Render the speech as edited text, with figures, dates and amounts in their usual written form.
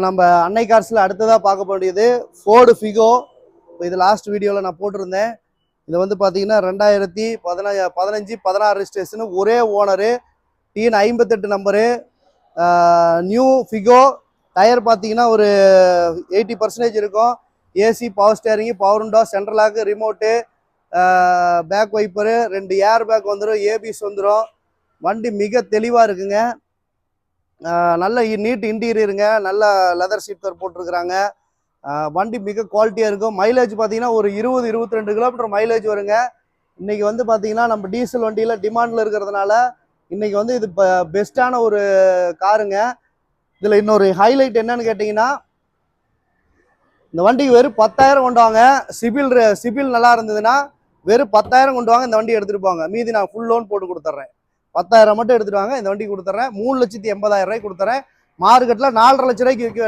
நம்ம அன்னை கார்ஸ்ல அடுத்ததா பார்க்க வேண்டியது ஃபோர்டு ஃபிகோ. இது லாஸ்ட் வீடியோவில் நான் போட்டிருந்தேன். இது வந்து பார்த்தீங்கன்னா 2015 16 ரெஜிஸ்ட்ரேஷன், ஒரே owner, TN 58 number, new Figo. Tyre பார்த்தீங்கன்னா ஒரு 80% இருக்கும். AC, power steering, power window, central lock, remote, back wiper, 2 air bag வந்துடும், ஏபிஎஸ் வந்துடும். வண்டி மிக தெளிவாக இருக்குங்க. நல்ல நீட் இன்டீரியருங்க, நல்ல லெதர் சீட் கவர் போட்டிருக்கிறாங்க. வண்டி மிக குவாலிட்டியாக இருக்கும். மைலேஜ் பார்த்தீங்கன்னா ஒரு 20-22 கிலோமீட்டர் மைலேஜ் வருங்க. இன்றைக்கி வந்து பார்த்தீங்கன்னா நம்ம டீசல் வண்டியில் டிமாண்டில் இருக்கிறதுனால இன்றைக்கி வந்து இது பெஸ்ட்டான ஒரு காருங்க. இதில் இன்னொரு ஹைலைட் என்னன்னு கேட்டிங்கன்னா, இந்த வண்டிக்கு வெறும் 10,000 கொண்டு வாங்க. சிபில் நல்லா இருந்ததுன்னா வெறும் 10,000 கொண்டு வாங்க, இந்த வண்டி எடுத்துகிட்டு போங்க. மீதி நான் ஃபுல் லோன் போட்டு கொடுத்துட்றேன். 10,000 மட்டும் எடுத்துட்டு வாங்க, இந்த வண்டி கொடுத்துட்றேன். 3,80,000 ரூபாய்க்கு கொடுத்துறேன். மார்க்கெட்டில் 4,50,000 ரூபாய்க்கு விற்க